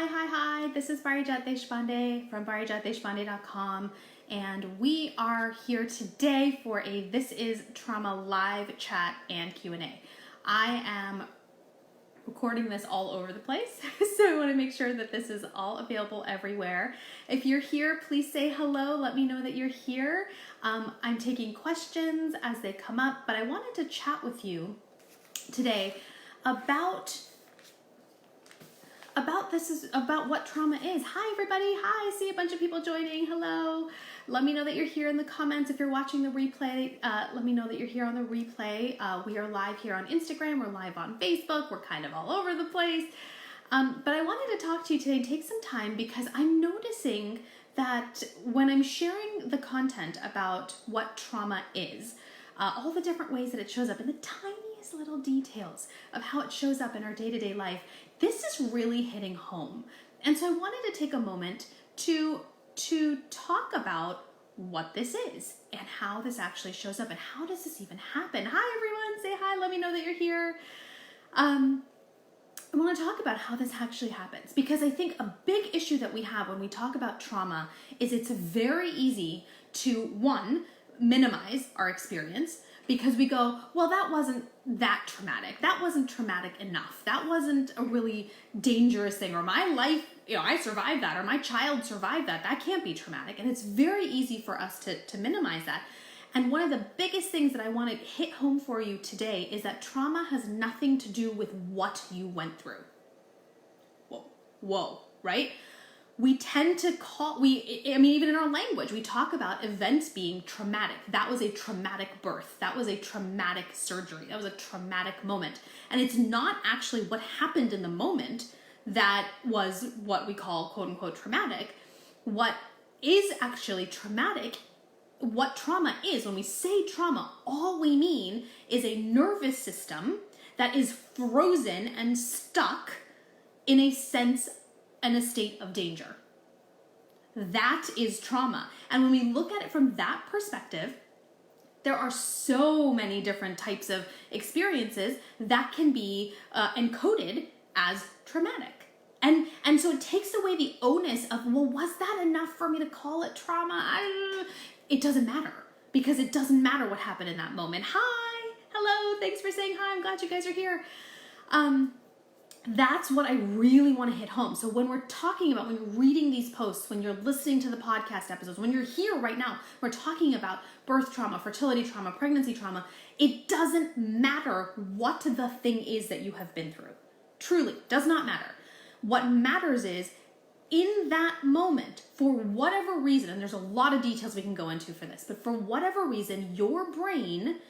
Hi. This is Parijat Deshpande from parijatdeshpande.com, and we are here today for a This is Trauma live chat and Q&A. I am recording this all over the place, so I want to make sure that this is all available everywhere. If you're here, please say hello. Let me know that you're here. I'm taking questions as they come up, but I wanted to chat with you today about what trauma is. Hi everybody. Hi, I see a bunch of people joining. Hello. Let me know that you're here in the comments. If you're watching the replay, let me know that you're here on the replay. We are live here on Instagram. We're live on Facebook. We're kind of all over the place. But I wanted to talk to you today and take some time because I'm noticing that when I'm sharing the content about what trauma is, all the different ways that it shows up in the tiniest little details of how it shows up in our day-to-day life, this is really hitting home. And so I wanted to take a moment to talk about what this is and how this actually shows up and how does this even happen. Hi everyone, say hi, let me know that you're here. I want to talk about how this actually happens because I think a big issue that we have when we talk about trauma is it's very easy to, one, minimize our experience because we go, well, that wasn't that traumatic. That wasn't traumatic enough. That wasn't a really dangerous thing, or my life, I survived that, or my child survived that. That can't be traumatic. And it's very easy for us to minimize that. And one of the biggest things that I want to hit home for you today is that trauma has nothing to do with what you went through. Whoa, right? We tend to even in our language, we talk about events being traumatic. That was a traumatic birth. That was a traumatic surgery. That was a traumatic moment. And it's not actually what happened in the moment that was what we call quote unquote traumatic. What is actually traumatic, what trauma is, when we say trauma, all we mean is a nervous system that is frozen and stuck in a sense and a state of danger. That is trauma. And when we look at it from that perspective, there are so many different types of experiences that can be encoded as traumatic. And so it takes away the onus of, well, was that enough for me to call it trauma? It doesn't matter because it doesn't matter what happened in that moment. Hi, hello, thanks for saying hi. I'm glad you guys are here. That's what I really want to hit home. So when we're talking about, when you're reading these posts, when you're listening to the podcast episodes, when you're here right now, we're talking about birth trauma, fertility trauma, pregnancy trauma. It doesn't matter what the thing is that you have been through. Truly, does not matter. What matters is in that moment, for whatever reason, and there's a lot of details we can go into for this, but for whatever reason, your brain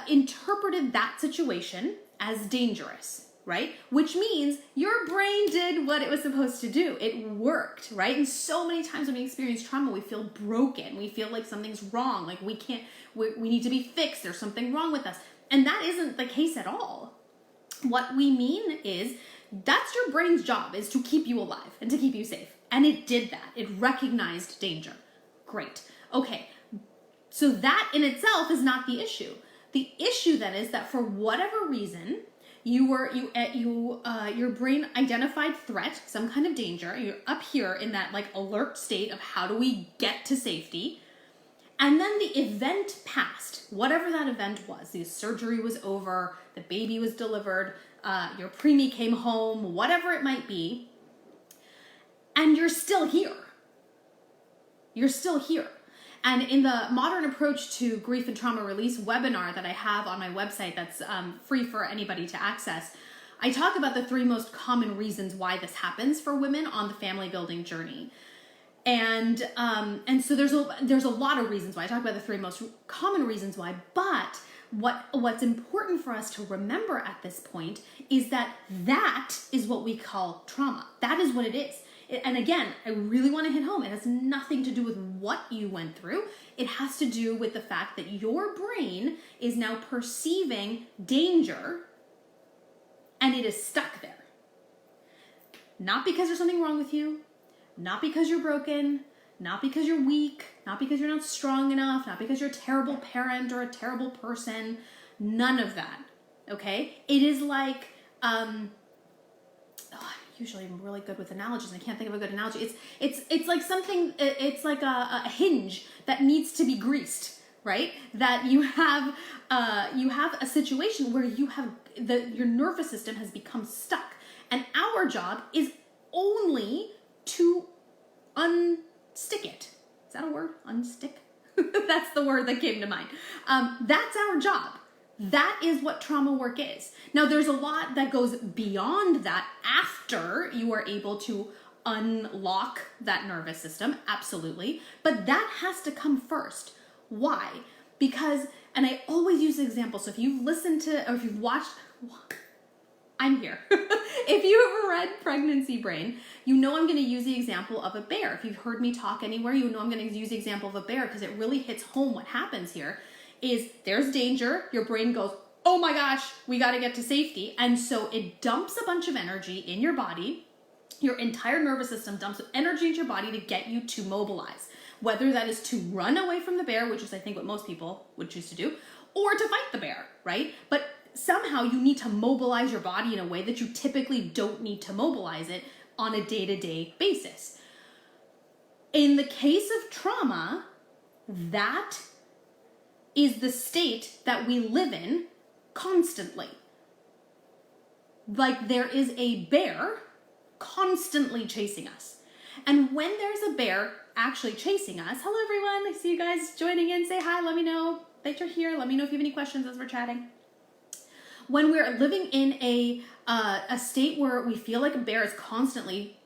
interpreted that situation as dangerous, right? Which means your brain did what it was supposed to do. It worked, right? And so many times when we experience trauma, we feel broken. We feel like something's wrong. Like we need to be fixed. There's something wrong with us. And that isn't the case at all. What we mean is that's your brain's job, is to keep you alive and to keep you safe. And it did that. It recognized danger. Great. Okay. So that in itself is not the issue. The issue then is that for whatever reason, your brain identified threat, some kind of danger. You're up here in that like alert state of how do we get to safety? And then the event passed, whatever that event was. The surgery was over, the baby was delivered, your preemie came home, whatever it might be. And you're still here. You're still here. And in the Modern Approach to Grief and Trauma Release webinar that I have on my website that's free for anybody to access, I talk about the 3 most common reasons why this happens for women on the family building journey. And so there's a lot of reasons why. I talk about the 3 most common reasons why, but what's important for us to remember at this point is that is what we call trauma. That is what it is. And again, I really want to hit home. It has nothing to do with what you went through. It has to do with the fact that your brain is now perceiving danger and it is stuck there. Not because there's something wrong with you, not because you're broken, not because you're weak, not because you're not strong enough, not because you're a terrible parent or a terrible person. None of that, okay? It is like, usually am really good with analogies. I can't think of a good analogy. It's like something. It's like a hinge that needs to be greased, right? That you have a situation where your nervous system has become stuck, and our job is only to unstick it. Is that a word? Unstick? That's the word that came to mind. That's our job. That is what trauma work is. Now, there's a lot that goes beyond that after you are able to unlock that nervous system, absolutely. But that has to come first. Why? Because, and I always use the example, so if you've listened to, or if you've watched, I'm here. If you ever read Pregnancy Brain, you know I'm going to use the example of a bear. If you've heard me talk anywhere, you know I'm going to use the example of a bear because it really hits home what happens here. Is there's danger, your brain goes, oh my gosh, we got to get to safety. And so it dumps a bunch of energy in your body. Your entire nervous system dumps energy into your body to get you to mobilize. Whether that is to run away from the bear, which is I think what most people would choose to do, or to fight the bear, right? But somehow you need to mobilize your body in a way that you typically don't need to mobilize it on a day-to-day basis. In the case of trauma, that is the state that we live in constantly. Like there is a bear constantly chasing us. And when there's a bear actually chasing us, hello everyone, I see you guys joining in, say hi, let me know that you're here, let me know if you have any questions as we're chatting. When we're living in a state where we feel like a bear is constantly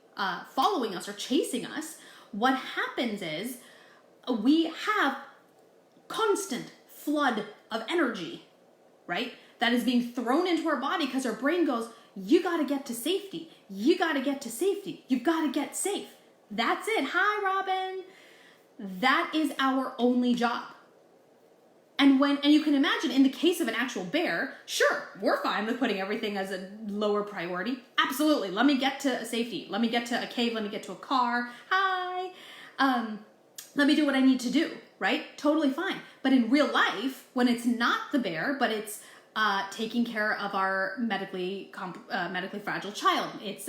following us or chasing us, what happens is we have constant flood of energy, right? That is being thrown into our body because our brain goes, you got to get to safety. You got to get to safety. You got to get safe. That's it. Hi, Robin. That is our only job. And you can imagine in the case of an actual bear, sure, we're fine with putting everything as a lower priority. Absolutely. Let me get to safety. Let me get to a cave. Let me get to a car. Hi. Let me do what I need to do, right? Totally fine. But in real life, when it's not the bear, but it's taking care of our medically fragile child, it's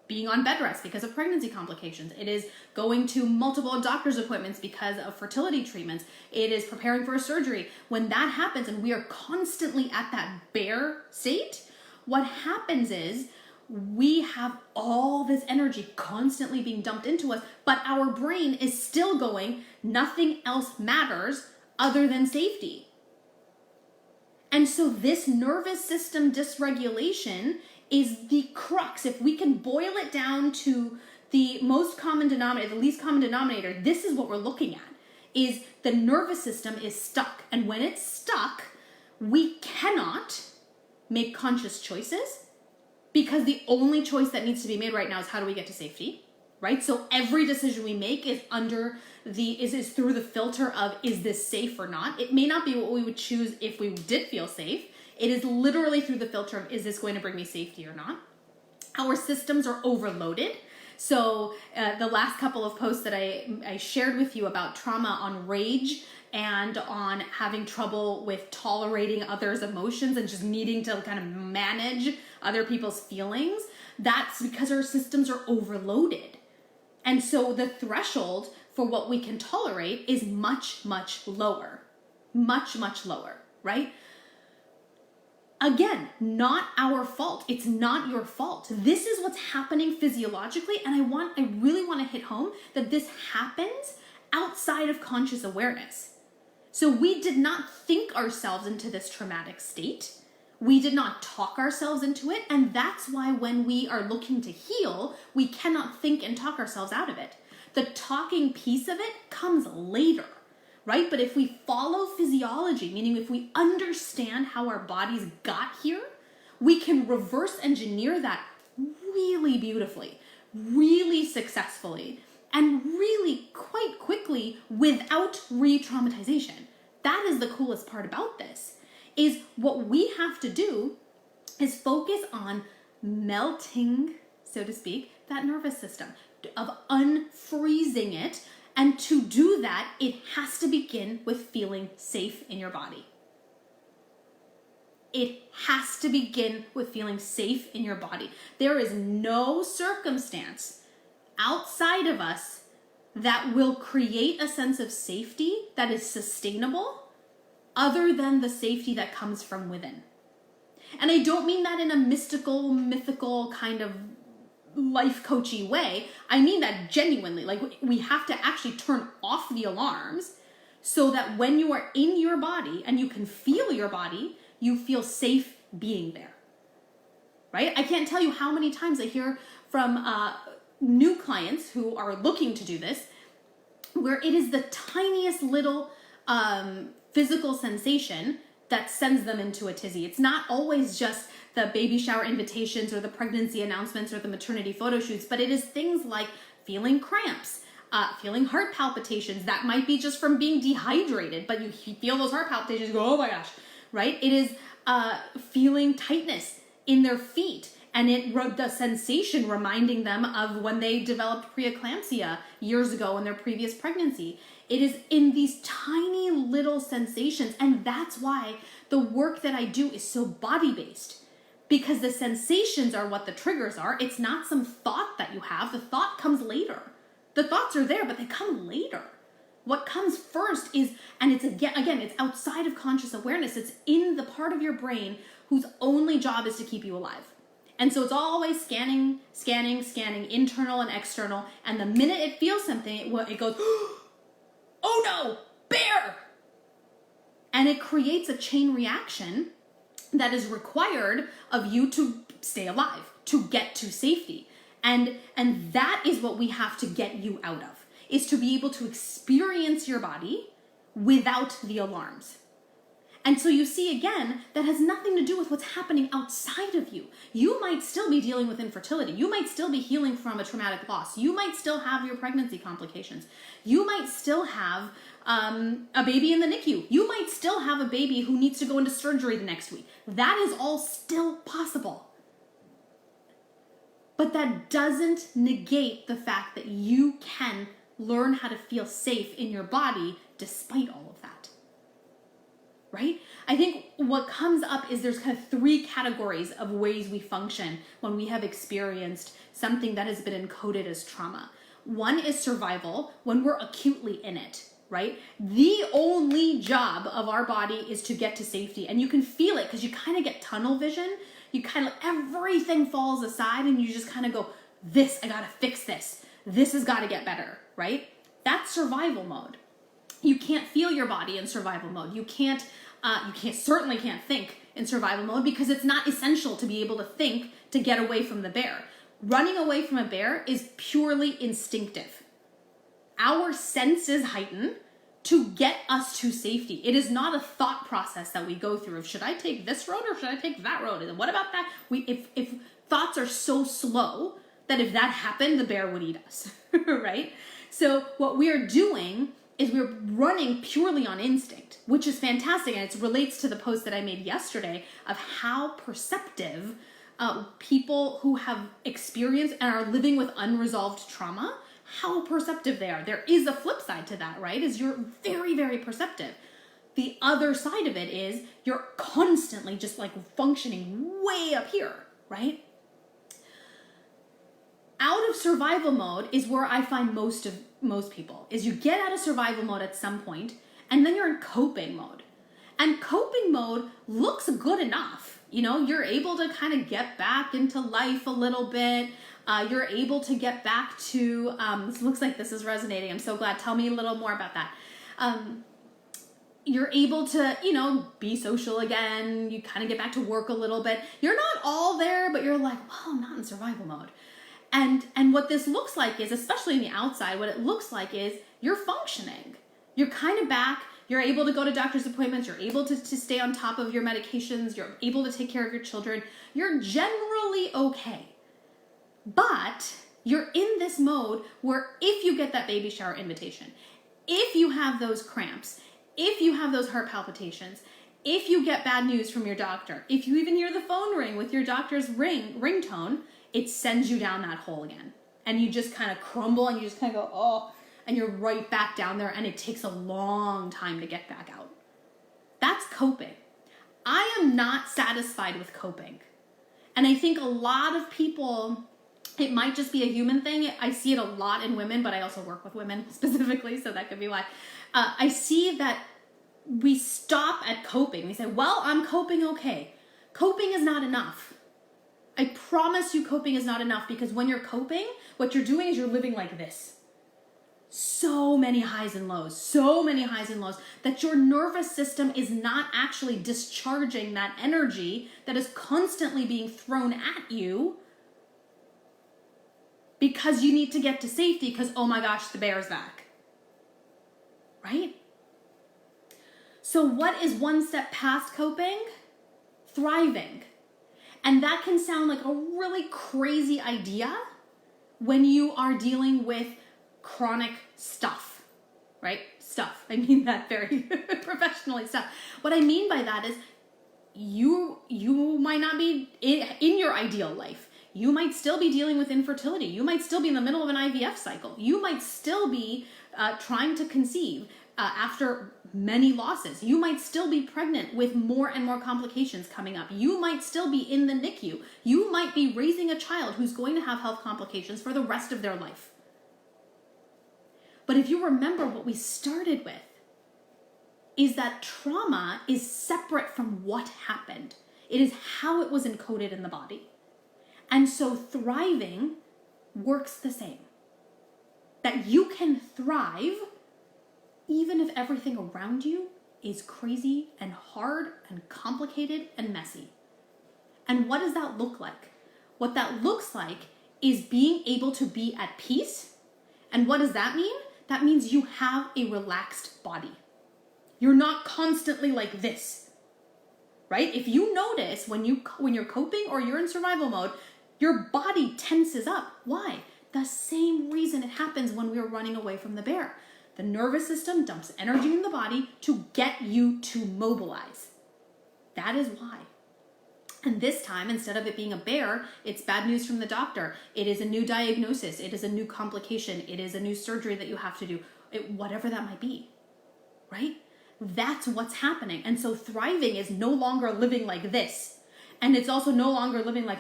being on bed rest because of pregnancy complications. It is going to multiple doctor's appointments because of fertility treatments. It is preparing for a surgery. When that happens and we are constantly at that bear state, what happens is we have all this energy constantly being dumped into us, but our brain is still going, nothing else matters other than safety. And so this nervous system dysregulation is the crux. If we can boil it down to the most common denominator, the least common denominator, this is what we're looking at, is the nervous system is stuck. And when it's stuck, we cannot make conscious choices because the only choice that needs to be made right now is how do we get to safety, right? So every decision we make is is through the filter of, is this safe or not? It may not be what we would choose if we did feel safe. It is literally through the filter of, is this going to bring me safety or not? Our systems are overloaded. So the last couple of posts that I shared with you about trauma on rage and on having trouble with tolerating others' emotions and just needing to kind of manage other people's feelings, that's because our systems are overloaded. And so the threshold for what we can tolerate is much, much lower. Much, much lower, right? Again, not our fault. It's not your fault. This is what's happening physiologically, and I really want to hit home that this happens outside of conscious awareness. So we did not think ourselves into this traumatic state. We did not talk ourselves into it, and that's why when we are looking to heal, we cannot think and talk ourselves out of it. The talking piece of it comes later. Right? But if we follow physiology, meaning if we understand how our bodies got here, we can reverse engineer that really beautifully, really successfully, and really quite quickly without re-traumatization. That is the coolest part about this, is what we have to do is focus on melting, so to speak, that nervous system, of unfreezing it. And to do that, it has to begin with feeling safe in your body. It has to begin with feeling safe in your body. There is no circumstance outside of us that will create a sense of safety that is sustainable other than the safety that comes from within. And I don't mean that in a mythical kind of life coachy way. I mean that genuinely. Like, we have to actually turn off the alarms so that when you are in your body and you can feel your body, you feel safe being there, right? I can't tell you how many times I hear from new clients who are looking to do this, where it is the tiniest little physical sensation that sends them into a tizzy. It's not always just the baby shower invitations or the pregnancy announcements or the maternity photo shoots, but it is things like feeling cramps, feeling heart palpitations. That might be just from being dehydrated, but you feel those heart palpitations, you go, oh my gosh, right? It is feeling tightness in their feet, and the sensation reminding them of when they developed preeclampsia years ago in their previous pregnancy. It is in these tiny little sensations, and that's why the work that I do is so body-based, because the sensations are what the triggers are. It's not some thought that you have. The thought comes later. The thoughts are there, but they come later. What comes first is, and it's again, it's outside of conscious awareness. It's in the part of your brain whose only job is to keep you alive. And so it's always scanning, internal and external. And the minute it feels something, it goes, oh no, bear! And it creates a chain reaction that is required of you to stay alive, to get to safety. And that is what we have to get you out of, is to be able to experience your body without the alarms. And so you see, again, that has nothing to do with what's happening outside of you. You might still be dealing with infertility. You might still be healing from a traumatic loss. You might still have your pregnancy complications. You might still have a baby in the NICU. You might still have a baby who needs to go into surgery the next week. That is all still possible. But that doesn't negate the fact that you can learn how to feel safe in your body despite all of that. Right? I think what comes up is there's kind of three categories of ways we function when we have experienced something that has been encoded as trauma. One is survival, when we're acutely in it, right? The only job of our body is to get to safety, and you can feel it because you kind of get tunnel vision. You kind of, everything falls aside and you just kind of go, I gotta fix this. This has got to get better, right? That's survival mode. You can't feel your body in survival mode. You certainly can't think in survival mode because it's not essential to be able to think to get away from the bear. Running away from a bear is purely instinctive. Our senses heighten to get us to safety. It is not a thought process that we go through of, should I take this road or should I take that road? And what about that? If thoughts are so slow that if that happened, the bear would eat us, right? So what we are doing is we're running purely on instinct, which is fantastic. And it relates to the post that I made yesterday of how perceptive people who have experienced and are living with unresolved trauma, how perceptive they are. There is a flip side to that, right? Is you're very, very perceptive. The other side of it is you're constantly just like functioning way up here, right? Out of survival mode is where I find most people, is you get out of survival mode at some point and then you're in coping mode. And coping mode looks good enough. You know, you're able to kind of get back into life a little bit. You're able to get back to, this looks like this is resonating. I'm so glad. Tell me a little more about that. You're able to, be social again. You kind of get back to work a little bit. You're not all there, but you're like, well, I'm not in survival mode. And what this looks like is, especially in the outside, what it looks like is you're functioning. You're kind of back. You're able to go to doctor's appointments. You're able to stay on top of your medications. You're able to take care of your children. You're generally okay. But you're in this mode where if you get that baby shower invitation, if you have those cramps, if you have those heart palpitations, if you get bad news from your doctor, if you even hear the phone ring with your doctor's ringtone, it sends you down that hole again. And you just kind of crumble and you just kind of go, oh, and you're right back down there and it takes a long time to get back out. That's coping. I am not satisfied with coping. And I think a lot of people, it might just be a human thing. I see it a lot in women, but I also work with women specifically, so that could be why. I see that we stop at coping. We say, well, I'm coping okay. Coping is not enough. I promise you coping is not enough, because when you're coping, what you're doing is you're living like this. So many highs and lows, that your nervous system is not actually discharging that energy that is constantly being thrown at you because you need to get to safety because, oh my gosh, the bear's back. Right? So what is one step past coping? Thriving. And that can sound like a really crazy idea when you are dealing with chronic stuff, right? Stuff. I mean that very professionally, stuff. What I mean by that is you might not be in your ideal life. You might still be dealing with infertility. You might still be in the middle of an IVF cycle. You might still be trying to conceive after many losses. You might still be pregnant with more and more complications coming up. You might still be in the NICU. You might be raising a child who's going to have health complications for the rest of their life. But if you remember what we started with, is that trauma is separate from what happened. It is how it was encoded in the body. And so thriving works the same. That you can thrive even if everything around you is crazy and hard and complicated and messy. And what does that look like? What that looks like is being able to be at peace. And what does that mean? That means you have a relaxed body. You're not constantly like this, right? If you notice when you're coping or you're in survival mode, your body tenses up. Why? The same reason it happens when we're running away from the bear. The nervous system dumps energy in the body to get you to mobilize. That is why. And this time, instead of it being a bear, it's bad news from the doctor. It is a new diagnosis. It is a new complication. It is a new surgery that you have to do. Whatever that might be, right? That's what's happening. And so thriving is no longer living like this. And it's also no longer living like,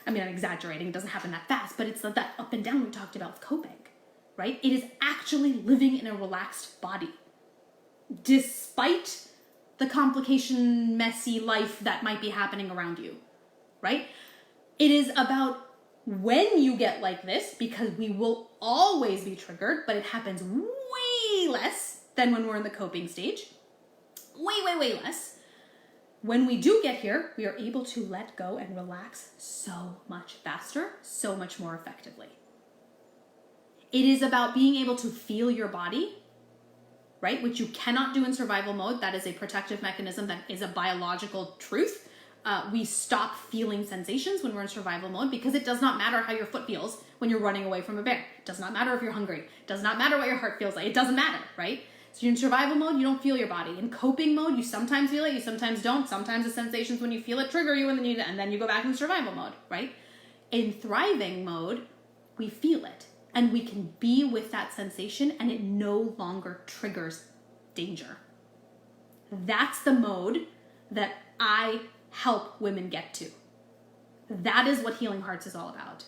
I mean, I'm exaggerating. It doesn't happen that fast, but it's that up and down we talked about with coping, right? It is actually living in a relaxed body. Despite the complication, messy life that might be happening around you, right? It is about when you get like this, because we will always be triggered, but it happens way less than when we're in the coping stage. Way less. When we do get here, we are able to let go and relax so much faster, so much more effectively. It is about being able to feel your body, right? Which you cannot do in survival mode. That is a protective mechanism. That is a biological truth. We stop feeling sensations when we're in survival mode because it does not matter how your foot feels when you're running away from a bear. It does not matter if you're hungry. It does not matter what your heart feels like. It doesn't matter, right? So you're in survival mode, you don't feel your body. In coping mode, you sometimes feel it, you sometimes don't. Sometimes the sensations when you feel it trigger you and then you go back in survival mode, right? In thriving mode, we feel it. And we can be with that sensation and it no longer triggers danger. That's the mode that I help women get to. That is what Healing Hearts is all about,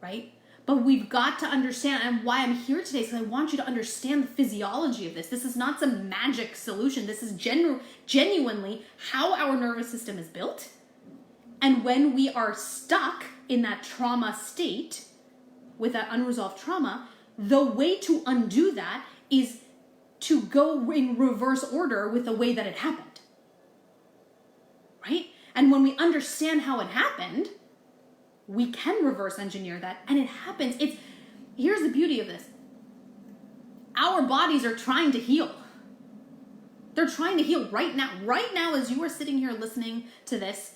right? But we've got to understand, and why I'm here today is because I want you to understand the physiology of this. This is not some magic solution. This is genuinely how our nervous system is built. And when we are stuck in that trauma state, with that unresolved trauma, the way to undo that is to go in reverse order with the way that it happened, right? And when we understand how it happened, we can reverse engineer that, and it happens. Here's the beauty of this. Our bodies are trying to heal. They're trying to heal right now. Right now, as you are sitting here listening to this,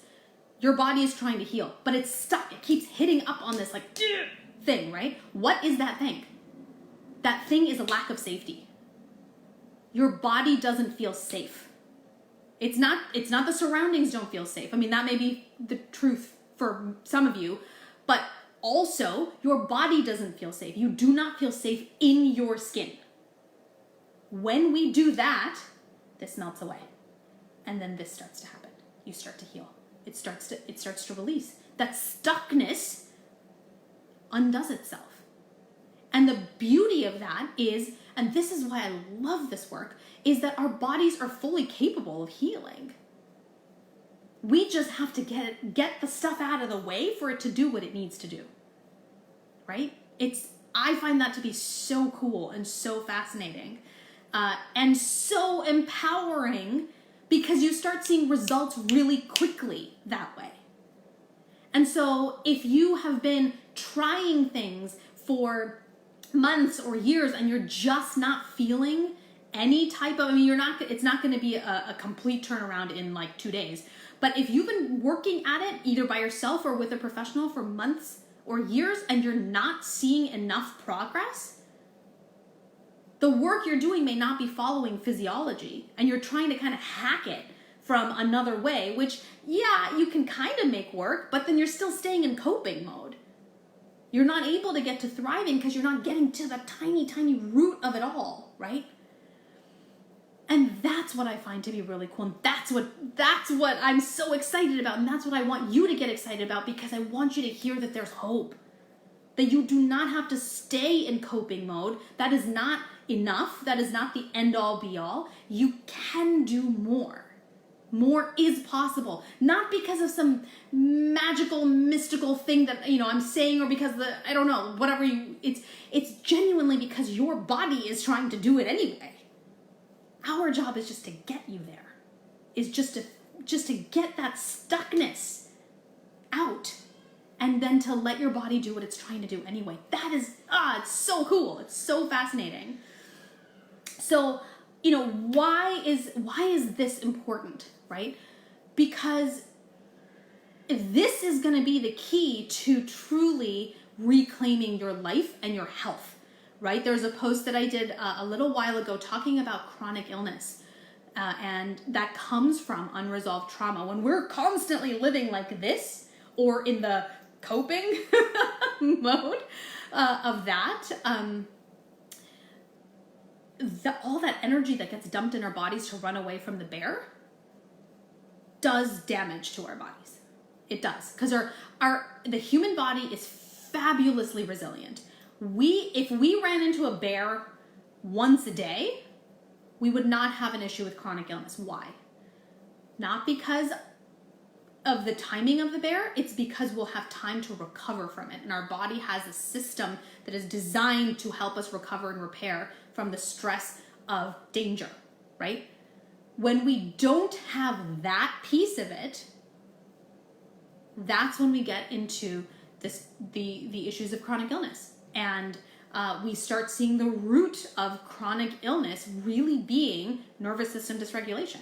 your body is trying to heal, but it's stuck. It keeps hitting up on this thing, right? What is that thing? That thing is a lack of safety. Your body doesn't feel safe. It's not the surroundings don't feel safe. I mean, that may be the truth for some of you, but also your body doesn't feel safe. You do not feel safe in your skin. When we do that, this melts away. And then this starts to happen. You start to heal. It starts to release. That stuckness undoes itself. And the beauty of that is, and this is why I love this work, is that our bodies are fully capable of healing. We just have to get the stuff out of the way for it to do what it needs to do. Right? I find that to be so cool and so fascinating, and so empowering, because you start seeing results really quickly that way. And so if you have been trying things for months or years and you're just not feeling any type of, it's not going to be a complete turnaround in like 2 days. But if you've been working at it either by yourself or with a professional for months or years and you're not seeing enough progress, the work you're doing may not be following physiology, and you're trying to kind of hack it from another way, which, yeah, you can kind of make work, but then you're still staying in coping mode. You're not able to get to thriving because you're not getting to the tiny, tiny root of it all, right? And that's what I find to be really cool. And that's what I'm so excited about. And that's what I want you to get excited about, because I want you to hear that there's hope. That you do not have to stay in coping mode. That is not enough. That is not the end all be all. You can do more. More is possible. Not because of some magical, mystical thing that, I'm saying, or because it's genuinely because your body is trying to do it anyway. Our job is just to get you there. Is just to get that stuckness out, and then to let your body do what it's trying to do anyway. That is, it's so cool. It's so fascinating. So, why is this important, right? Because this is going to be the key to truly reclaiming your life and your health. Right? There's a post that I did a little while ago talking about chronic illness, and that comes from unresolved trauma. When we're constantly living like this, or in the coping mode of that, all that energy that gets dumped in our bodies to run away from the bear does damage to our bodies. It does, because the human body is fabulously resilient. If we ran into a bear once a day, we would not have an issue with chronic illness. Why? Not because of the timing of the bear, it's because we'll have time to recover from it. And our body has a system that is designed to help us recover and repair from the stress of danger, right? When we don't have that piece of it, that's when we get into the issues of chronic illness. And we start seeing the root of chronic illness really being nervous system dysregulation.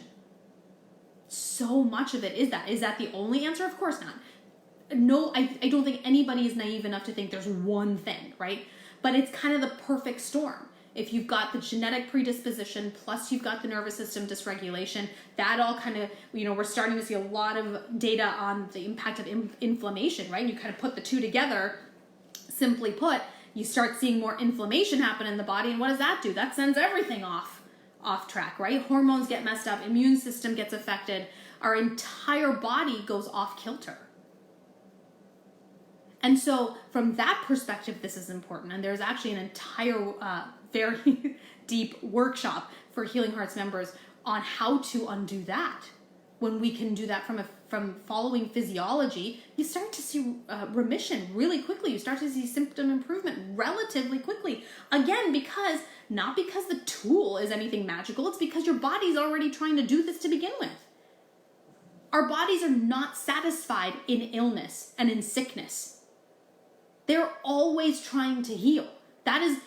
So much of it is that. Is that the only answer? Of course not. No, I don't think anybody is naive enough to think there's one thing, right? But it's kind of the perfect storm. If you've got the genetic predisposition, plus you've got the nervous system dysregulation, that all kind of, we're starting to see a lot of data on the impact of inflammation, right? You kind of put the two together, simply put, you start seeing more inflammation happen in the body. And what does that do? That sends everything off track, right? Hormones get messed up, immune system gets affected, our entire body goes off kilter. And so from that perspective, this is important. And there's actually an entire very deep workshop for Healing Hearts members on how to undo that. When we can do that from following physiology, you start to see remission really quickly. You start to see symptom improvement relatively quickly. Again, not because the tool is anything magical, it's because your body's already trying to do this to begin with. Our bodies are not satisfied in illness and in sickness. They're always trying to heal. That is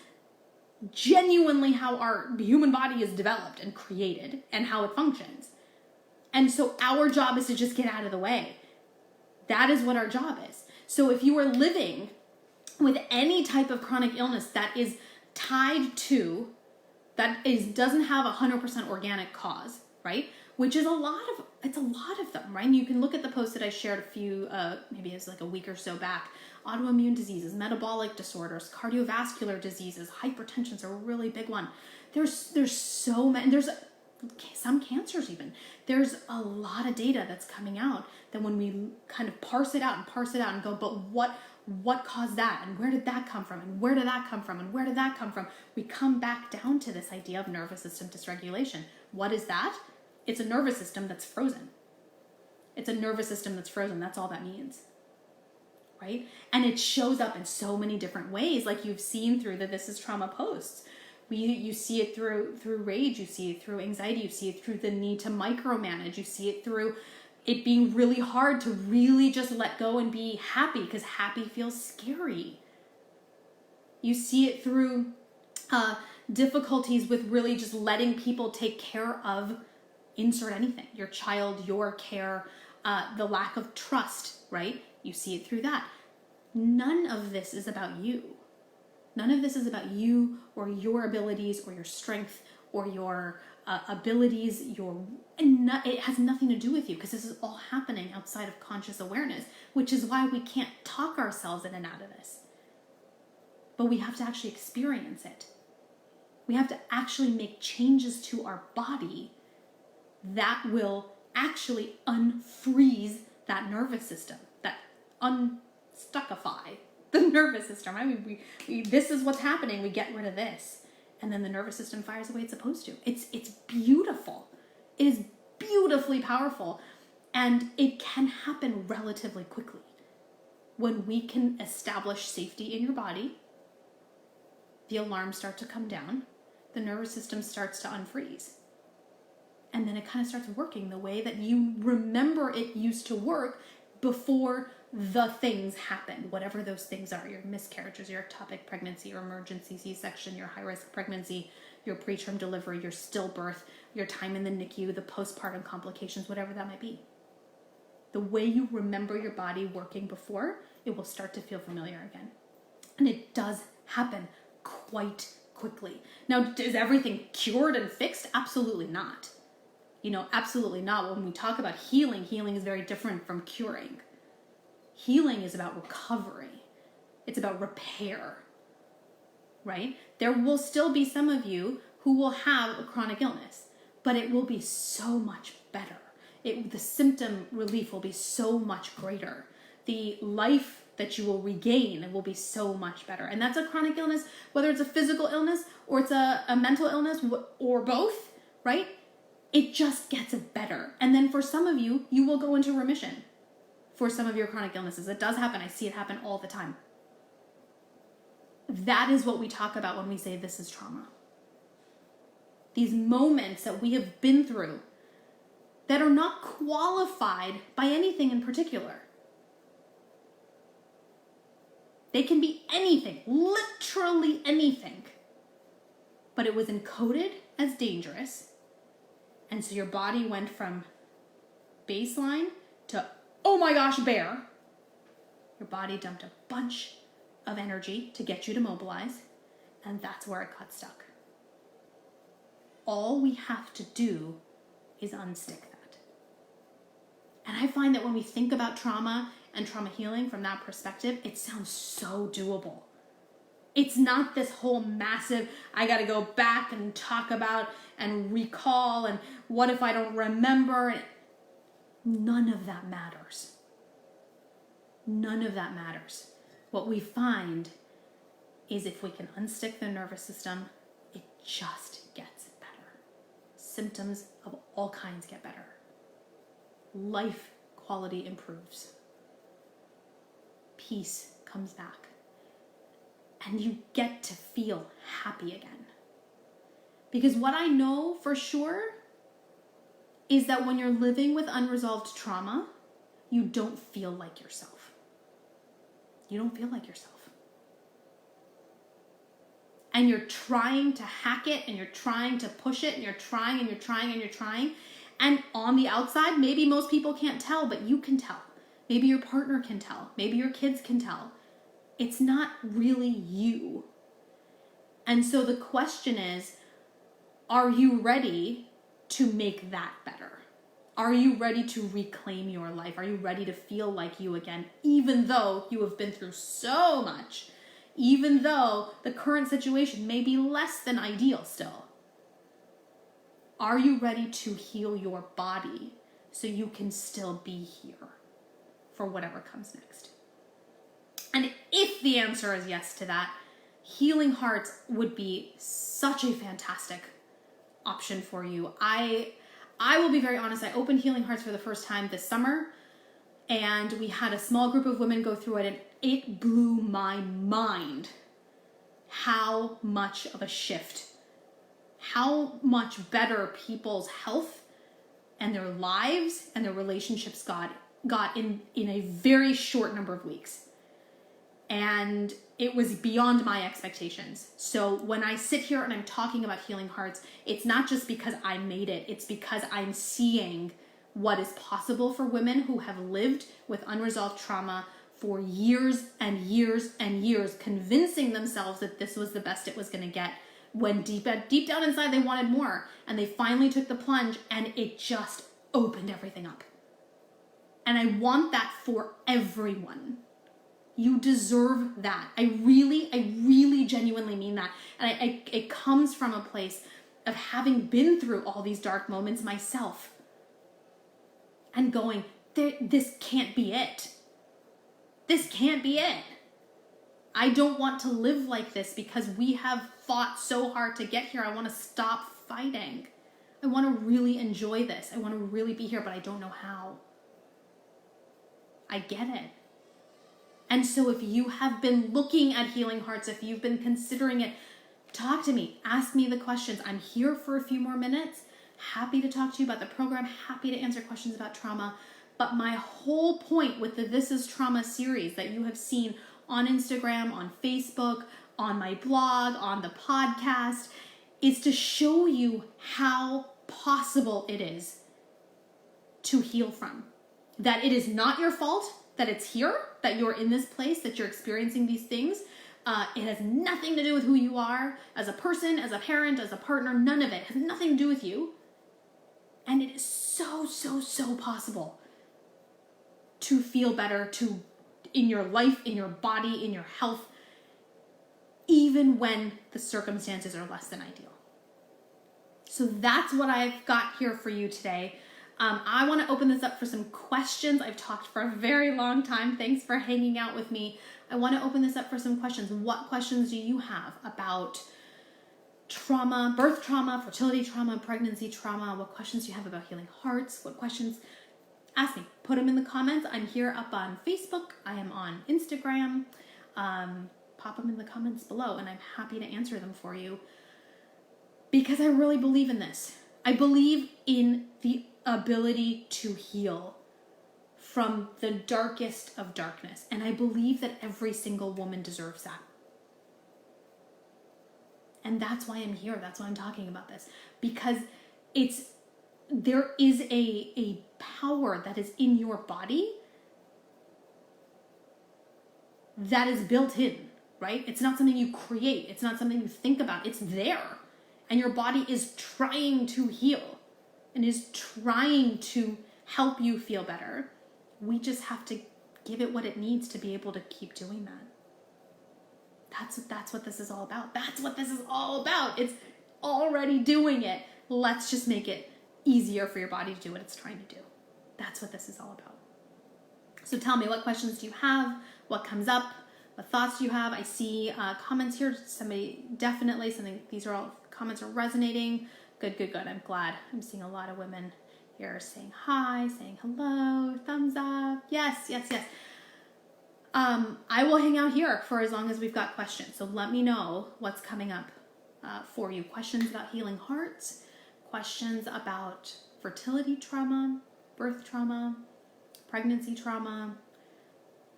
genuinely how our human body is developed and created and how it functions. And so our job is to just get out of the way. That is what our job is. So if you are living with any type of chronic illness that is tied to, doesn't have a 100% organic cause, right? Which is a lot of them, right? And you can look at the post that I shared maybe it's like a week or so back. Autoimmune diseases, metabolic disorders, cardiovascular diseases, hypertension's a really big one. There's so many. There's some cancers even. There's a lot of data that's coming out that when we kind of parse it out and go, but what caused that? And where did that come from? And where did that come from? And where did that come from? We come back down to this idea of nervous system dysregulation. What is that? It's a nervous system that's frozen. It's a nervous system that's frozen. That's all that means. Right? And it shows up in so many different ways, like you've seen through the This Is Trauma posts. You see it through rage, you see it through anxiety, you see it through the need to micromanage, you see it through it being really hard to really just let go and be happy because happy feels scary. You see it through difficulties with really just letting people take care of insert anything, your child, your care, the lack of trust, right? You see it through that. None of this is about you. None of this is about you or your abilities or your strength or your abilities. It has nothing to do with you because this is all happening outside of conscious awareness, which is why we can't talk ourselves in and out of this. But we have to actually experience it. We have to actually make changes to our body that will actually unfreeze that nervous system, that unstuckify the nervous system. I mean, we this is what's happening. We get rid of this, and then the nervous system fires the way it's supposed to. It's beautiful. It is beautifully powerful, and it can happen relatively quickly when we can establish safety in your body. The alarms start to come down. The nervous system starts to unfreeze. And then it kind of starts working the way that you remember it used to work before the things happened, whatever those things are, your miscarriages, your ectopic pregnancy, your emergency C-section, your high-risk pregnancy, your preterm delivery, your stillbirth, your time in the NICU, the postpartum complications, whatever that might be. The way you remember your body working before, it will start to feel familiar again. And it does happen quite quickly. Now, is everything cured and fixed? Absolutely not. Absolutely not. When we talk about healing, healing is very different from curing. Healing is about recovery. It's about repair, right? There will still be some of you who will have a chronic illness, but it will be so much better. The symptom relief will be so much greater. The life that you will regain will be so much better. And that's a chronic illness, whether it's a physical illness or it's a mental illness or both, right? It just gets better. And then for some of you, you will go into remission for some of your chronic illnesses. It does happen. I see it happen all the time. That is what we talk about when we say this is trauma. These moments that we have been through that are not qualified by anything in particular. They can be anything, literally anything. But it was encoded as dangerous. And so your body went from baseline to, oh my gosh, bear. Your body dumped a bunch of energy to get you to mobilize, and that's where it got stuck. All we have to do is unstick that. And I find that when we think about trauma and trauma healing from that perspective, it sounds so doable. It's not this whole massive, I got to go back and talk about and recall, and what if I don't remember? None of that matters. None of that matters. What we find is if we can unstick the nervous system, it just gets better. Symptoms of all kinds get better. Life quality improves. Peace comes back. And you get to feel happy again. Because what I know for sure is that when you're living with unresolved trauma, you don't feel like yourself. You don't feel like yourself. And you're trying to hack it, and you're trying to push it, and you're trying, and you're trying, and you're trying. And on the outside, maybe most people can't tell, but you can tell. Maybe your partner can tell. Maybe your kids can tell. It's not really you. And so the question is, are you ready to make that better? Are you ready to reclaim your life? Are you ready to feel like you again, even though you have been through so much, even though the current situation may be less than ideal still? Are you ready to heal your body so you can still be here for whatever comes next? And if the answer is yes to that, Healing Hearts would be such a fantastic option for you. I will be very honest, I opened Healing Hearts for the first time this summer, and we had a small group of women go through it, and it blew my mind how much of a shift, how much better people's health and their lives and their relationships got in a very short number of weeks. And it was beyond my expectations. So when I sit here and I'm talking about Healing Hearts, it's not just because I made it, it's because I'm seeing what is possible for women who have lived with unresolved trauma for years and years and years, convincing themselves that this was the best it was going to get, when deep down inside they wanted more. And they finally took the plunge, and it just opened everything up. And I want that for everyone. You deserve that. I really genuinely mean that. And it comes from a place of having been through all these dark moments myself and going, this can't be it. This can't be it. I don't want to live like this because we have fought so hard to get here. I want to stop fighting. I want to really enjoy this. I want to really be here, but I don't know how. I get it. And so if you have been looking at Healing Hearts, if you've been considering it, talk to me. Ask me the questions. I'm here for a few more minutes. Happy to talk to you about the program. Happy to answer questions about trauma. But my whole point with the This Is Trauma series that you have seen on Instagram, on Facebook, on my blog, on the podcast, is to show you how possible it is to heal from. That it is not your fault that it's here, that you're in this place, that you're experiencing these things. It has nothing to do with who you are as a person, as a parent, as a partner. None of it. It has nothing to do with you. And it is so possible to feel better, in your life, in your body, in your health, even when the circumstances are less than ideal. So that's what I've got here for you today. I want to open this up for some questions. I've talked for a very long time. Thanks for hanging out with me. I want to open this up for some questions. What questions do you have about trauma, birth trauma, fertility trauma, pregnancy trauma? What questions do you have about Healing Hearts? What questions? Ask me. Put them in the comments. I'm here up on Facebook. I am on Instagram. Pop them in the comments below, and I'm happy to answer them for you because I really believe in this. I believe in the ability to heal from the darkest of darkness. And I believe that every single woman deserves that. And that's why I'm here. That's why I'm talking about this. Because there is a power that is in your body that is built in, right? It's not something you create. It's not something you think about. It's there. And your body is trying to heal and is trying to help you feel better. We just have to give it what it needs to be able to keep doing that. That's what this is all about. That's what this is all about. It's already doing it. Let's just make it easier for your body to do what it's trying to do. That's what this is all about. So tell me, what questions do you have? What comes up? What thoughts do you have? I see comments here. These are all comments are resonating. Good. I'm glad. I'm seeing a lot of women here saying hi, saying hello, thumbs up. Yes. I will hang out here for as long as we've got questions. So let me know what's coming up for you. Questions about Healing Hearts, questions about fertility trauma, birth trauma, pregnancy trauma,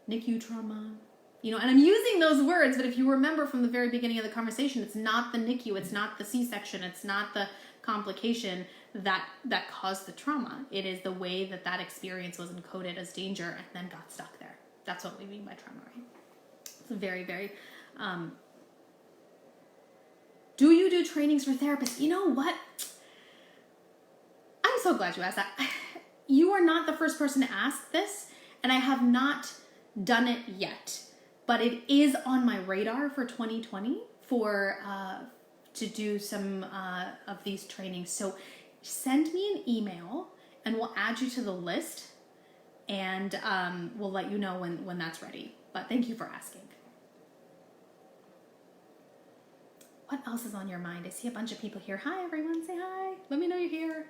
NICU trauma. And I'm using those words, but if you remember from the very beginning of the conversation, it's not the NICU, it's not the C-section, it's not the complication that caused the trauma. It is the way that experience was encoded as danger and then got stuck there. That's what we mean by trauma, right? It's very, very... do you do trainings for therapists? You know what? I'm so glad you asked that. You are not the first person to ask this, and I have not done it yet. But it is on my radar for 2020 to do some of these trainings. So send me an email and we'll add you to the list, and we'll let you know when that's ready. But thank you for asking. What else is on your mind? I see a bunch of people here. Hi, everyone. Say hi. Let me know you're here.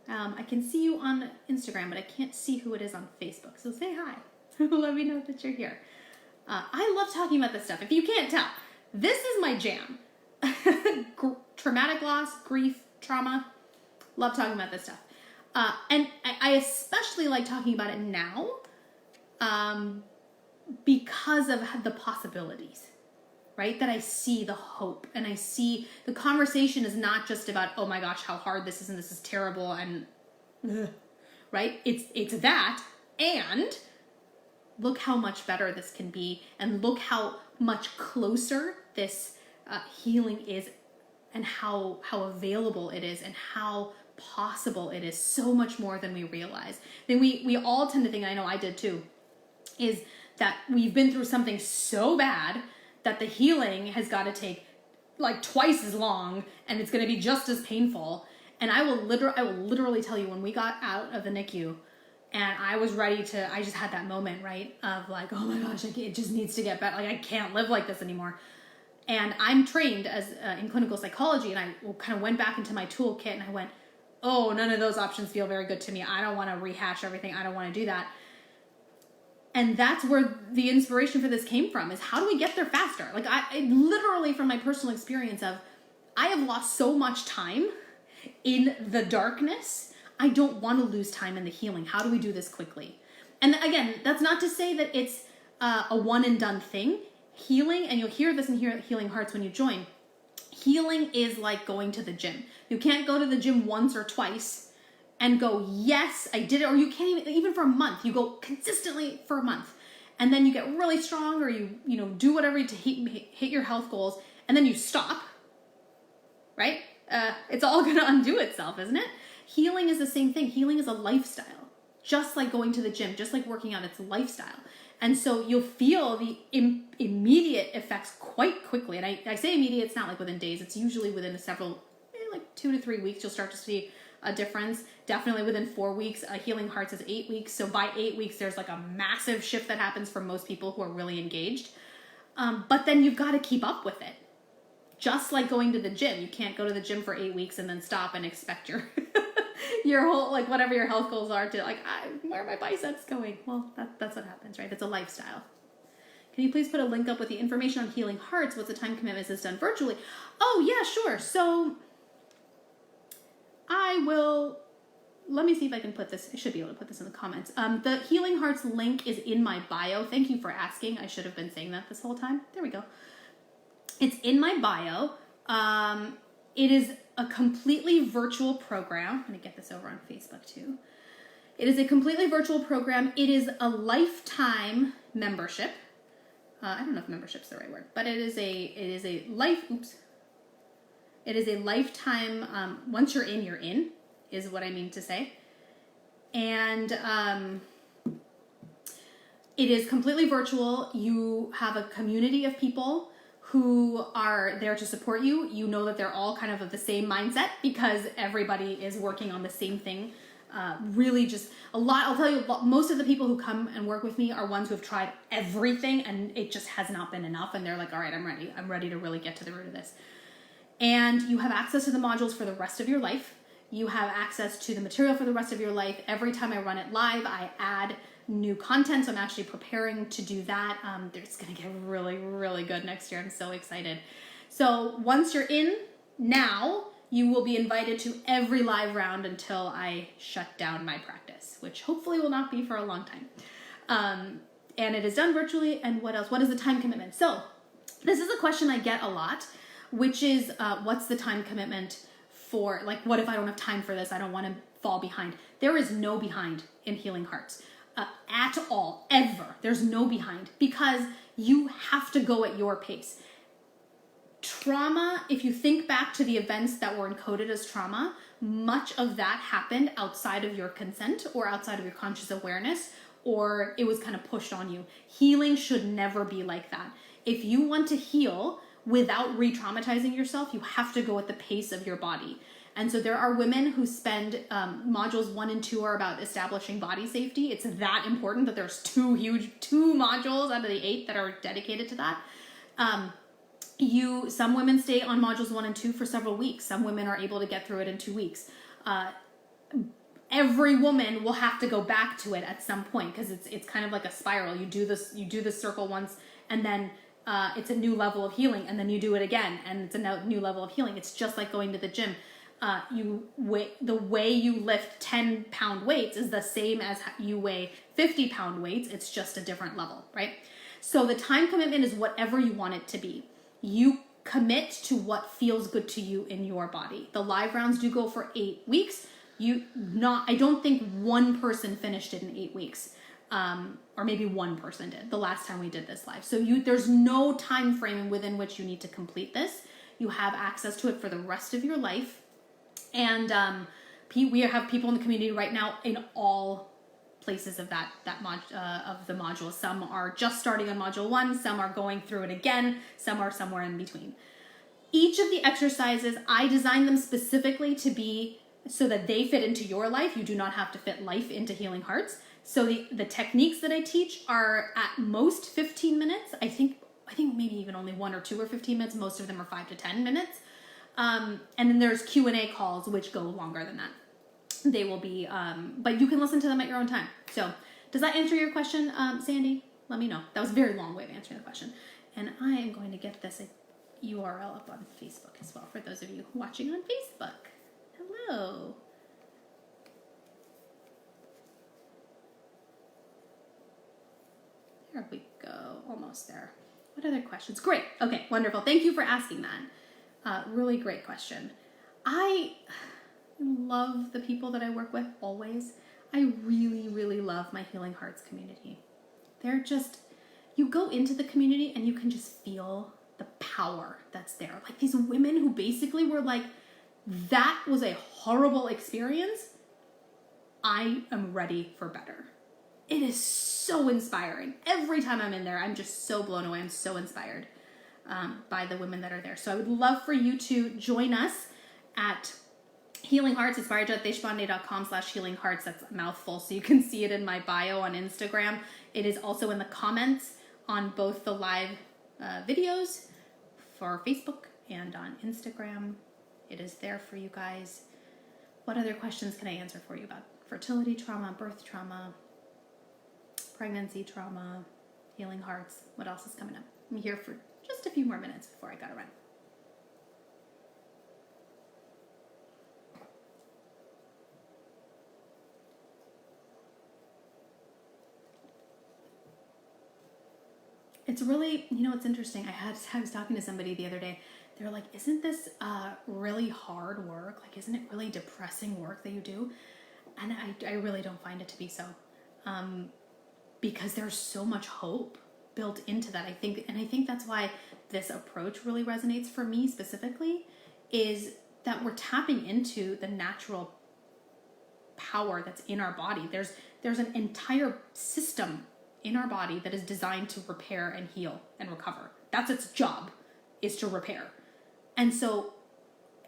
I can see you on Instagram, but I can't see who it is on Facebook. So say hi. Let me know that you're here. I love talking about this stuff. If you can't tell, this is my jam. Traumatic loss, grief, trauma. Love talking about this stuff. And I especially like talking about it now because of the possibilities, right? That I see the hope, and I see the conversation is not just about, oh my gosh, how hard this is and this is terrible and right? It's that, and look how much better this can be, and look how much closer this healing is, and how available it is, and how possible it is, so much more than we realize. Then we all tend to think, and I know I did too, is that we've been through something so bad that the healing has got to take like twice as long, and it's going to be just as painful. And I will literally tell you, when we got out of the NICU and I was ready to, I just had that moment, right, of like, oh my gosh, it just needs to get better. Like, I can't live like this anymore. And I'm trained as in clinical psychology, and I kind of went back into my toolkit and I went, oh, none of those options feel very good to me. I don't want to rehash everything. I don't want to do that. And that's where the inspiration for this came from, is how do we get there faster? Like, I literally, from my personal experience of, I have lost so much time in the darkness. I don't want to lose time in the healing. How do we do this quickly? And again, that's not to say that it's a one and done thing. Healing, and you'll hear this in Healing Hearts when you join, healing is like going to the gym. You can't go to the gym once or twice and go, yes, I did it. Or you can't even for a month. You go consistently for a month, and then you get really strong, or you do whatever to hit your health goals, and then you stop, right? It's all going to undo itself, isn't it? Healing is the same thing. Healing is a lifestyle, just like going to the gym, just like working out. It's a lifestyle. And so you'll feel the immediate effects quite quickly. And I say immediate, it's not like within days. It's usually within like 2 to 3 weeks, you'll start to see a difference. Definitely within 4 weeks. Healing Hearts is 8 weeks. So by 8 weeks, there's like a massive shift that happens for most people who are really engaged. But then you've got to keep up with it. Just like going to the gym. You can't go to the gym for 8 weeks and then stop and expect your your whole, like, whatever your health goals are to, like, where are my biceps going? Well, that's what happens, right? It's a lifestyle. Can you please put a link up with the information on Healing Hearts? What's the time commitment? Is this done virtually? Oh, yeah, sure. So I will, let me see if I can put this, I should be able to put this in the comments. The Healing Hearts link is in my bio. Thank you for asking. I should have been saying that this whole time. There we go. It's in my bio. It is a completely virtual program. I'm going to get this over on Facebook too. It is a completely virtual program. It is a lifetime membership. I don't know if membership's the right word, but it is a lifetime, once you're in, is what I mean to say. And it is completely virtual. You have a community of people who are there to support you. You know that they're all kind of the same mindset, because everybody is working on the same thing. Really just a lot. I'll tell you, most of the people who come and work with me are ones who have tried everything and it just has not been enough. And they're like, all right, I'm ready. I'm ready to really get to the root of this. And you have access to the modules for the rest of your life. You have access to the material for the rest of your life. Every time I run it live, I add new content. So I'm actually preparing to do that. It's going to get really, really good next year. I'm so excited. So once you're in now, you will be invited to every live round until I shut down my practice, which hopefully will not be for a long time. And it is done virtually. And what else? What is the time commitment? So this is a question I get a lot, which is what's the time commitment for, like, what if I don't have time for this? I don't want to fall behind. There is no behind in Healing Hearts. At all, ever. There's no behind, because you have to go at your pace. Trauma, if you think back to the events that were encoded as trauma, much of that happened outside of your consent or outside of your conscious awareness, or it was kind of pushed on you. Healing should never be like that. If you want to heal without re-traumatizing yourself, you have to go at the pace of your body. And so there are women who spend, modules 1 and 2 are about establishing body safety. It's that important that there's two modules out of the 8 that are dedicated to that. Some women stay on modules 1 and 2 for several weeks. Some women are able to get through it in 2 weeks. Every woman will have to go back to it at some point, because it's kind of like a spiral. You do this circle once, and then it's a new level of healing, and then you do it again, and it's a new level of healing. It's just like going to the gym. The way you lift 10-pound weights is the same as you weigh 50-pound weights. It's just a different level, right? So the time commitment is whatever you want it to be. You commit to what feels good to you in your body. The live rounds do go for 8 weeks. I don't think one person finished it in 8 weeks. Or maybe one person did the last time we did this live. So there's no time frame within which you need to complete this. You have access to it for the rest of your life. And we have people in the community right now in all places of of the module. Some are just starting on module 1, some are going through it again, some are somewhere in between. Each of the exercises, I designed them specifically to be so that they fit into your life. You do not have to fit life into Healing Hearts. So the techniques that I teach are at most 15 minutes. I think maybe even only 1 or 2 or 15 minutes. Most of them are 5 to 10 minutes. And then there's Q&A calls, which go longer than that. They will be, but you can listen to them at your own time. So does that answer your question, Sandy? Let me know. That was a very long way of answering the question. And I am going to get this URL up on Facebook as well for those of you watching on Facebook. Hello. There we go. Almost there. What other questions? Great. Okay, wonderful. Thank you for asking that. Really great question. I love the people that I work with always. I really, really love my Healing Hearts community. They're just, you go into the community and you can just feel the power that's there. Like these women who basically were like, that was a horrible experience. I am ready for better. It is so inspiring. Every time I'm in there, I'm just so blown away. I'm so inspired by the women that are there. So I would love for you to join us at Healing Hearts. It's parijatdeshpande.com/healinghearts. That's a mouthful, so you can see it in my bio on Instagram. It is also in the comments on both the live videos for Facebook and on Instagram. It is there for you guys. What other questions can I answer for you about fertility trauma, birth trauma, pregnancy trauma, Healing Hearts? What else is coming up? I'm here for just a few more minutes before I gotta run. It's really, it's interesting. I was talking to somebody the other day. They're like, isn't this really hard work? Like, isn't it really depressing work that you do? And I really don't find it to be so. Because there's so much hope built into that. I think that's why this approach really resonates for me specifically, is that we're tapping into the natural power that's in our body. There's an entire system in our body that is designed to repair and heal and recover. That's its job, is to repair. And so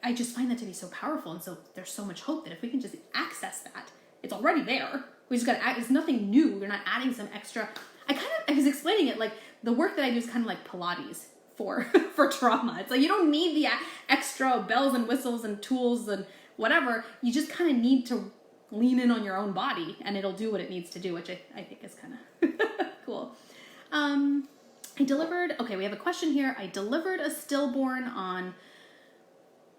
I just find that to be so powerful. And so there's so much hope that if we can just access that, it's already there. We just got to add, it's nothing new. We're not adding some extra. I was explaining it like the work that I do is kind of like Pilates for trauma. It's like you don't need the extra bells and whistles and tools and whatever. You just kind of need to lean in on your own body and it'll do what it needs to do, which I think is kind of cool. We have a question here. I delivered a stillborn on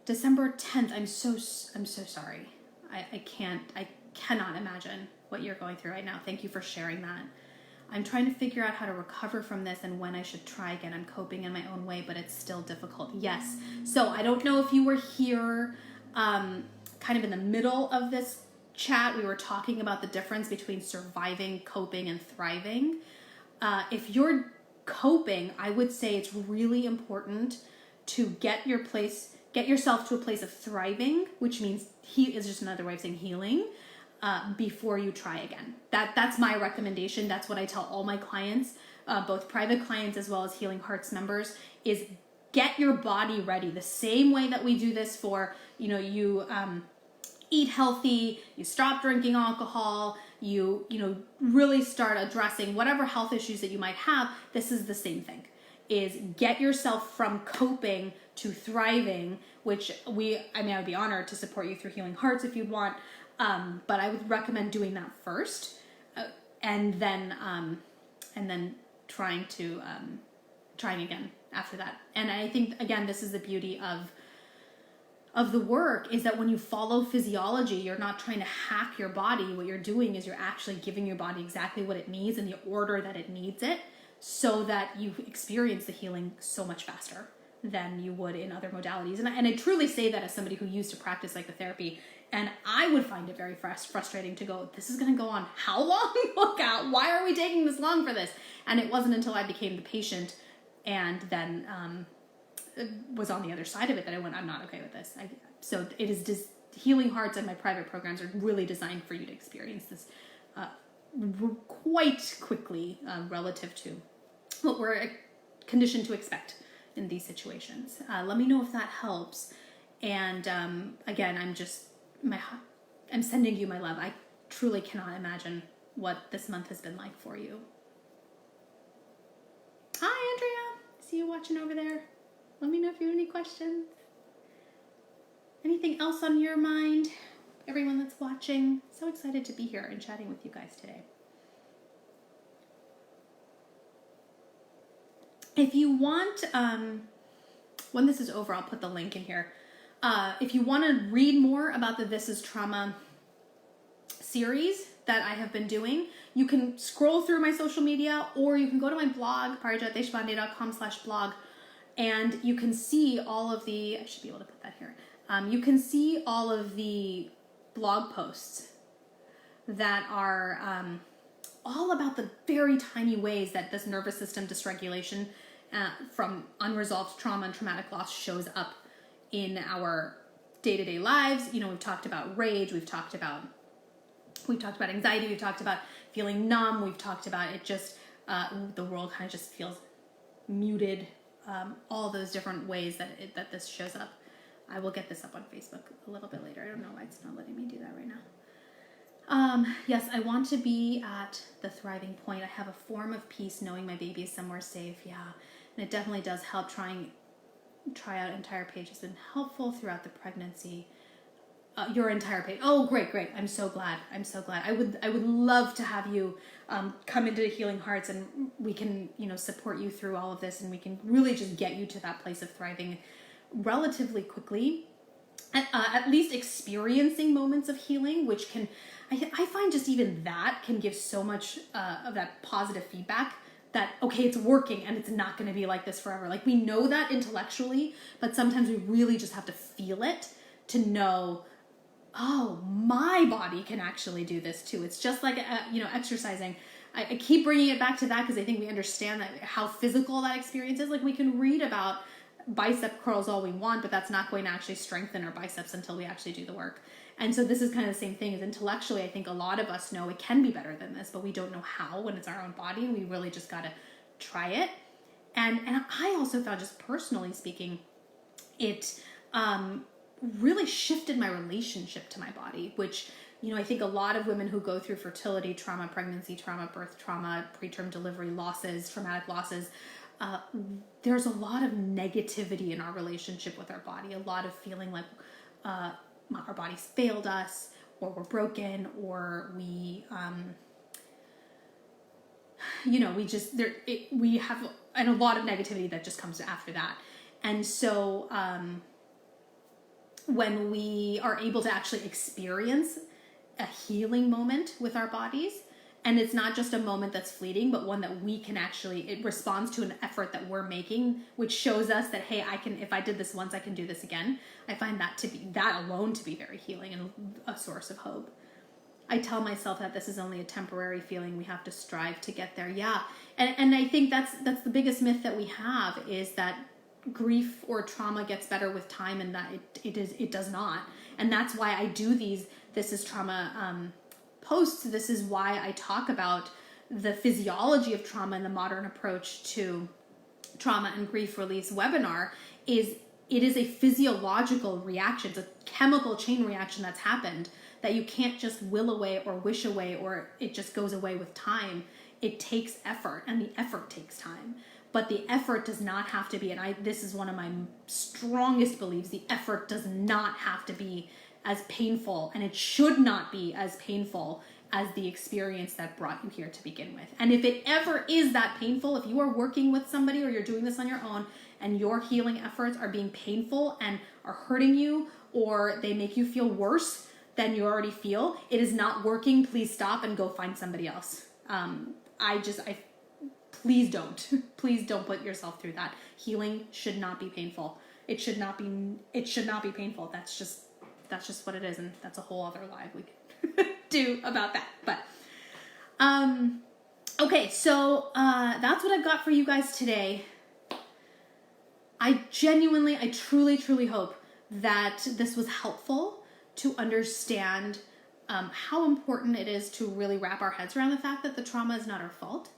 December 10th. I'm so sorry. I cannot imagine what you're going through right now. Thank you for sharing that. I'm trying to figure out how to recover from this and when I should try again. I'm coping in my own way, but it's still difficult. Yes. So I don't know if you were here kind of in the middle of this chat. We were talking about the difference between surviving, coping, and thriving. If you're coping, I would say it's really important to get yourself to a place of thriving, which means is just another way of saying healing, before you try again. That's my recommendation. That's what I tell all my clients, both private clients as well as Healing Hearts members, is get your body ready the same way that we do this for, you eat healthy, you stop drinking alcohol, you really start addressing whatever health issues that you might have. This is the same thing, is get yourself from coping to thriving, which I would be honored to support you through Healing Hearts if you'd want, but I would recommend doing that first, and then trying again after that. And I think, again, this is the beauty of the work, is that when you follow physiology, you're not trying to hack your body. What you're doing is you're actually giving your body exactly what it needs in the order that it needs it, so that you experience the healing so much faster than you would in other modalities. And I truly say that as somebody who used to practice psychotherapy, and I would find it very frustrating to go, this is going to go on how long? Look out, why are we taking this long for this? And it wasn't until I became the patient and then was on the other side of it that I went, I'm not okay with this. So it is Healing Hearts and my private programs are really designed for you to experience this quite quickly relative to what we're conditioned to expect in these situations. Let me know if that helps. And again, I'm sending you my love. I truly cannot imagine what this month has been like for you. Hi, Andrea. See you watching over there. Let me know if you have any questions. Anything else on your mind? Everyone that's watching, so excited to be here and chatting with you guys today. If you want, when this is over, I'll put the link in here. If you want to read more about the This Is Trauma series that I have been doing, you can scroll through my social media, or you can go to my blog, parijatdeshpande.com/blog, and you can see all of the, I should be able to put that here. You can see all of the blog posts that are all about the very tiny ways that this nervous system dysregulation from unresolved trauma and traumatic loss shows up in our day-to-day lives. We've talked about rage, we've talked about anxiety, we've talked about feeling numb, we've talked about it just, the world kind of just feels muted, all those different ways that this shows up. I will get this up on Facebook a little bit later. I don't know why it's not letting me do that right now. Yes, I want to be at the thriving point. I have a form of peace knowing my baby is somewhere safe. Yeah, and it definitely does help. Try out entire page has been helpful throughout the pregnancy. Your entire page. Oh, great. I'm so glad. I would love to have you come into Healing Hearts, and we can, support you through all of this, and we can really just get you to that place of thriving relatively quickly. At least experiencing moments of healing, which can, I find just even that can give so much of that positive feedback that, okay, it's working and it's not going to be like this forever. Like, we know that intellectually, but sometimes we really just have to feel it to know, oh, my body can actually do this too. It's just like, exercising. I keep bringing it back to that because I think we understand that how physical that experience is. Like, we can read about bicep curls all we want, but that's not going to actually strengthen our biceps until we actually do the work. And so this is kind of the same thing. Is intellectually, I think a lot of us know it can be better than this, but we don't know how when it's our own body, and we really just got to try it. And I also found, just personally speaking, it really shifted my relationship to my body, which, I think a lot of women who go through fertility trauma, pregnancy trauma, birth trauma, preterm delivery losses, traumatic losses, there's a lot of negativity in our relationship with our body, a lot of feeling like our bodies failed us, or we're broken, or we have, and a lot of negativity that just comes after that. And so when we are able to actually experience a healing moment with our bodies, and it's not just a moment that's fleeting, but one that we can actually, it responds to an effort that we're making, which shows us that, hey, if I did this once, I can do this again. I find that alone to be very healing and a source of hope. I tell myself that this is only a temporary feeling. We have to strive to get there. Yeah. And I think that's the biggest myth that we have, is that grief or trauma gets better with time, and that it does not. And that's why I do these This Is Trauma posts. This is why I talk about the physiology of trauma and the modern approach to trauma and grief release webinar is it is a physiological reaction. It's a chemical chain reaction that's happened that you can't just will away or wish away or it just goes away with time. It takes effort, and the effort takes time. But the effort does not have to be, and this is one of my strongest beliefs, the effort does not have to be as painful, and it should not be as painful as the experience that brought you here to begin with. And if it ever is that painful, if you are working with somebody or you're doing this on your own and your healing efforts are being painful and are hurting you, or they make you feel worse than you already feel, it is not working, please stop and go find somebody else. Please don't. Please don't put yourself through that. Healing should not be painful. It should not be painful. That's just what it is, and that's a whole other live we could do about that. But okay, so that's what I've got for you guys today. I truly hope that this was helpful to understand how important it is to really wrap our heads around the fact that the trauma is not our fault,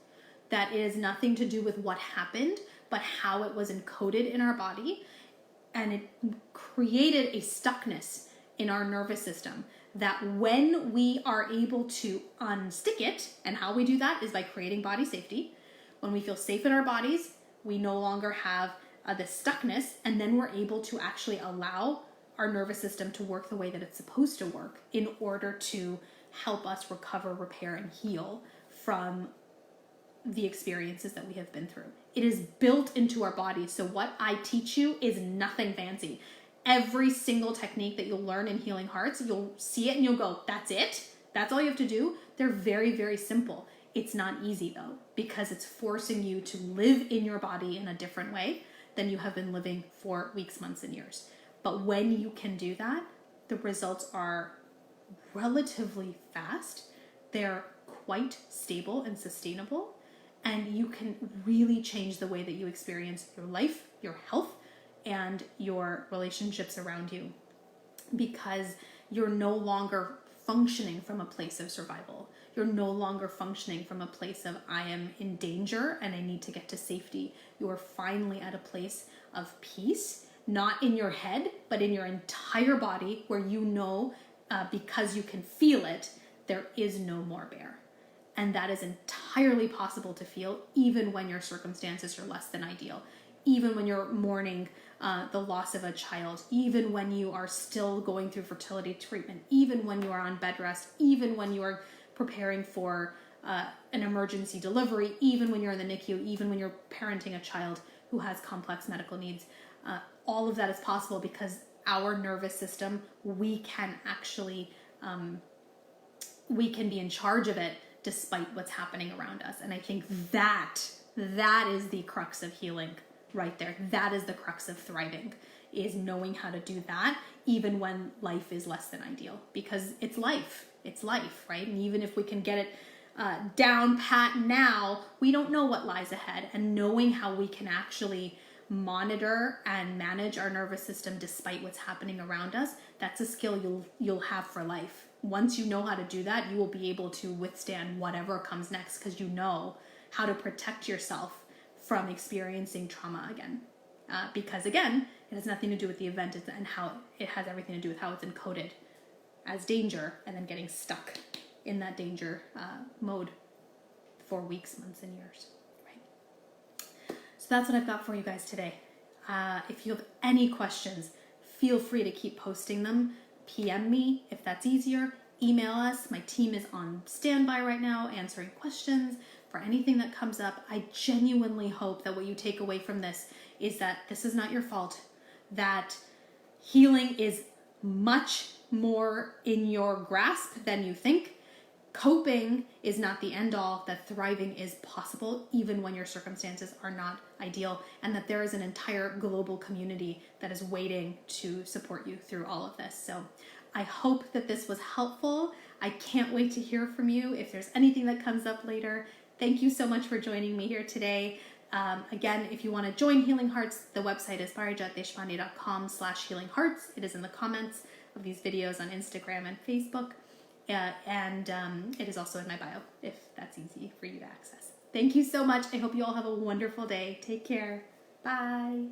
that it is nothing to do with what happened, but how it was encoded in our body, and it created a stuckness in our nervous system that when we are able to unstick it, and how we do that is by creating body safety. When we feel safe in our bodies, we no longer have this stuckness, and then we're able to actually allow our nervous system to work the way that it's supposed to work in order to help us recover, repair, and heal from the experiences that we have been through. It is built into our bodies. So what I teach you is nothing fancy. Every single technique that you'll learn in Healing Hearts, you'll see it and you'll go, that's it? That's all you have to do? They're very, very simple. It's not easy though, because it's forcing you to live in your body in a different way than you have been living for weeks, months, and years. But when you can do that, the results are relatively fast. They're quite stable and sustainable. And you can really change the way that you experience your life, your health, and your relationships around you, because you're no longer functioning from a place of survival. You're no longer functioning from a place of I am in danger and I need to get to safety. You are finally at a place of peace, not in your head, but in your entire body, where you know, because you can feel it, there is no more bear. And that is entirely possible to feel even when your circumstances are less than ideal, even when you're mourning the loss of a child, even when you are still going through fertility treatment, even when you are on bed rest, even when you are preparing for an emergency delivery, even when you're in the NICU, even when you're parenting a child who has complex medical needs. All of that is possible because our nervous system, we can actually, we can be in charge of it despite what's happening around us. And I think that is the crux of healing right there. That is the crux of thriving, is knowing how to do that even when life is less than ideal, because it's life, right? And even if we can get it down pat now, we don't know what lies ahead. And knowing how we can actually monitor and manage our nervous system despite what's happening around us, that's a skill you'll have for life. Once you know how to do that, you will be able to withstand whatever comes next, because you know how to protect yourself from experiencing trauma again. Because again, it has nothing to do with the event, and how it has everything to do with how it's encoded as danger, and then getting stuck in that danger mode for weeks, months, and years. Right? So that's what I've got for you guys today. If you have any questions, feel free to keep posting them. PM me if that's easier. Email us. My team is on standby right now answering questions for anything that comes up. I genuinely hope that what you take away from this is that this is not your fault, that healing is much more in your grasp than you think. Coping is not the end all, that thriving is possible even when your circumstances are not ideal, and that there is an entire global community that is waiting to support you through all of this. So I hope that this was helpful. I can't wait to hear from you if there's anything that comes up later. Thank you so much for joining me here today. Again, if you want to join Healing Hearts, the website is parijatdeshpande.com/healinghearts. It is in the comments of these videos on Instagram and Facebook. And it is also in my bio, if that's easy for you to access. Thank you so much. I hope you all have a wonderful day. Take care. Bye.